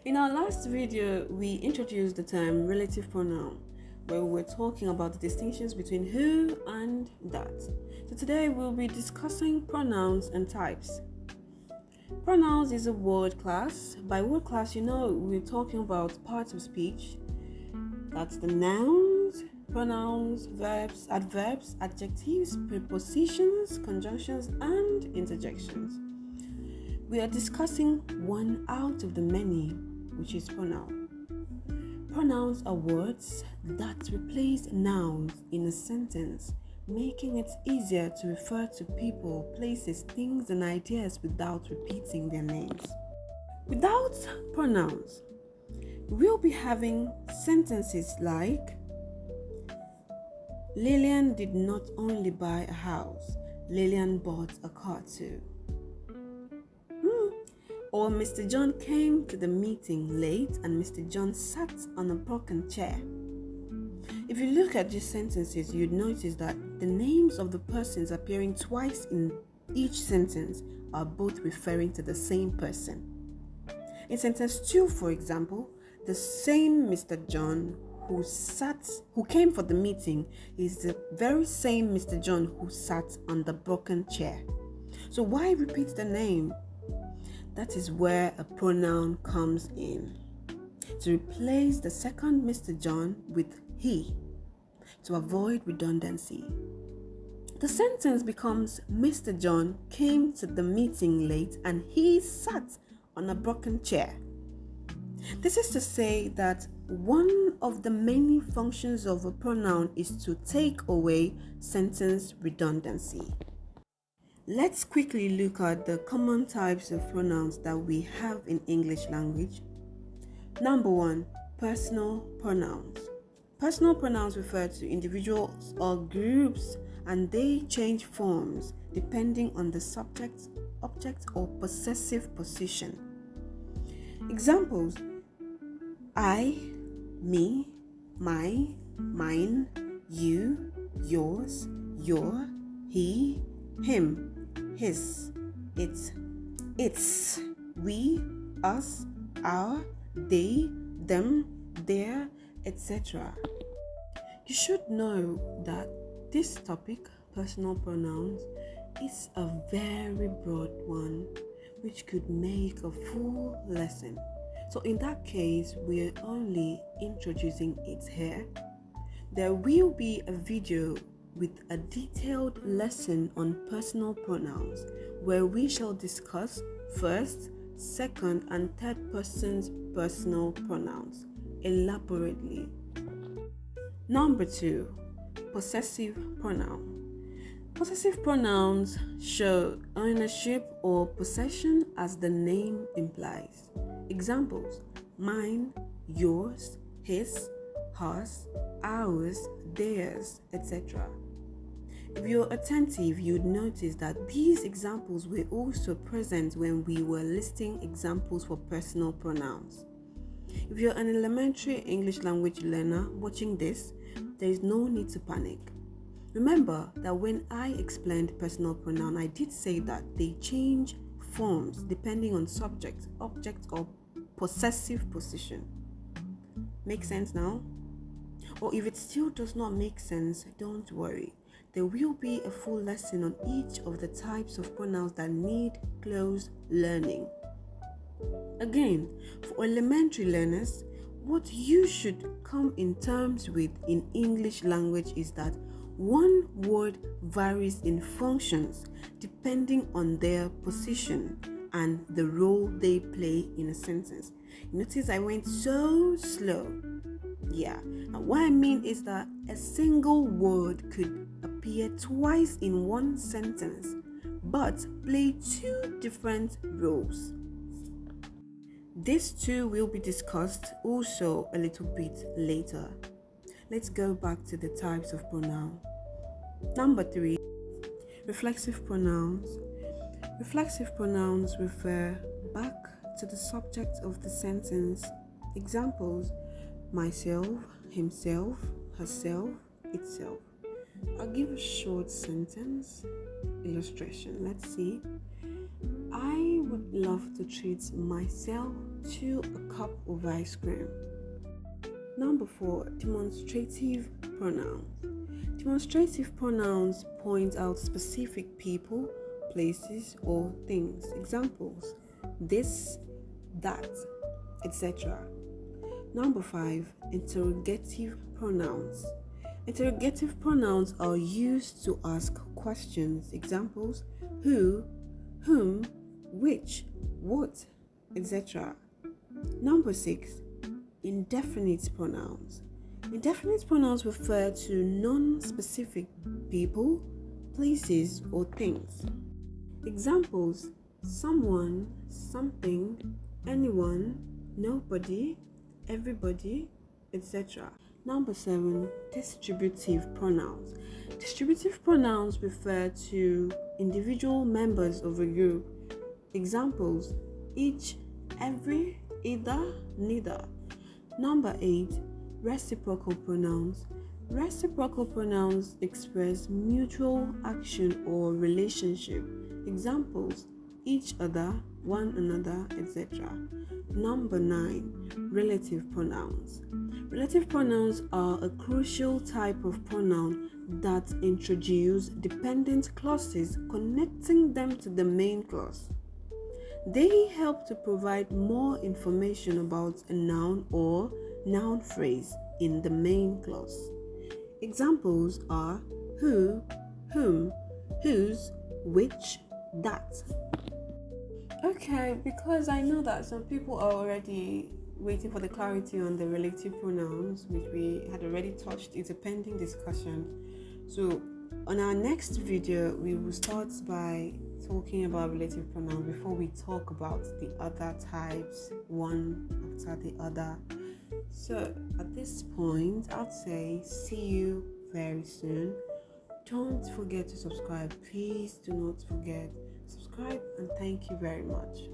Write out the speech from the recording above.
In our last video, we introduced the term relative pronoun, where we were talking about the distinctions between who and that. So today we'll be discussing pronouns and types. Pronouns is a word class. By word class, we're talking about parts of speech. That's the nouns, pronouns, verbs, adverbs, adjectives, prepositions, conjunctions, and interjections. We are discussing one out of the many, which is pronoun. Pronouns are words that replace nouns in a sentence, making it easier to refer to people, places, things, and ideas without repeating their names. Without pronouns, we'll be having sentences like Lillian did not only buy a house, Lillian bought a car too. Or Mr. John came to the meeting late and Mr. John sat on a broken chair. If you look at these sentences, you'd notice that the names of the persons appearing twice in each sentence are both referring to the same person. In sentence 2, for example, the same Mr. John who came for the meeting is the very same Mr. John who sat on the broken chair. So why repeat the name? That is where a pronoun comes in, to replace the second Mr. John with he, to avoid redundancy. The sentence becomes Mr. John came to the meeting late and he sat on a broken chair. This is to say that one of the many functions of a pronoun is to take away sentence redundancy. Let's quickly look at the common types of pronouns that we have in English language. Number 1, personal pronouns. Personal pronouns refer to individuals or groups, and they change forms depending on the subject, object, or possessive position. Examples: I, me, my, mine, you, yours, your, he, him, his, its, we, us, our, they, them, their, etc. You should know that this topic, personal pronouns, is a very broad one which could make a full lesson. So in that case, we're only introducing it here. There will be a video with a detailed lesson on personal pronouns where we shall discuss first, second, and third person's personal pronouns elaborately. Number 2, possessive pronoun. Possessive pronouns show ownership or possession as the name implies. Examples: mine, yours, his, hers, ours, theirs, etc. If you're attentive, you'd notice that these examples were also present when we were listing examples for personal pronouns. If you're an elementary English language learner watching this, there is no need to panic. Remember that when I explained personal pronoun, I did say that they change forms depending on subject, object, or possessive position. Make sense now? Or if it still does not make sense, don't worry. There will be a full lesson on each of the types of pronouns that need close learning. Again, for elementary learners, what you should come in terms with in English language is that one word varies in functions depending on their position and the role they play in a sentence. Notice I went so slow. And what I mean is that a single word could appear twice in one sentence but play two different roles. These two will be discussed also a little bit later. Let's go back to the types of pronoun. Number 3, reflexive pronouns. Reflexive pronouns refer back to the subject of the sentence. Examples: myself, himself, herself, itself. I'll give a short sentence illustration. Let's see. I would love to treat myself to a cup of ice cream. Number 4, demonstrative pronouns. Demonstrative pronouns point out specific people, places, or things. Examples: this, that, etc. Number 5, interrogative pronouns. Interrogative pronouns are used to ask questions. Examples: who, whom, which, what, etc. Number 6, indefinite pronouns. Indefinite pronouns refer to non-specific people, places, or things. Examples: someone, something, anyone, nobody, everybody, etc. Number 7, distributive pronouns. Distributive pronouns refer to individual members of a group. Examples: each, every, either, neither. Number 8, reciprocal pronouns. Reciprocal pronouns express mutual action or relationship. Examples: each other, one another, etc. Number 9, relative pronouns. Relative pronouns are a crucial type of pronoun that introduce dependent clauses connecting them to the main clause. They help to provide more information about a noun or noun phrase in the main clause. Examples are who, whom, whose, which, that. Okay, because I know that some people are already waiting for the clarity on the relative pronouns, which we had already touched. It's a pending discussion. So on our next video, we will start by talking about relative pronouns before we talk about the other types, one after the other. So at this point, I'd say see you very soon. Don't forget to subscribe. Please do not forget. Subscribe, and thank you very much.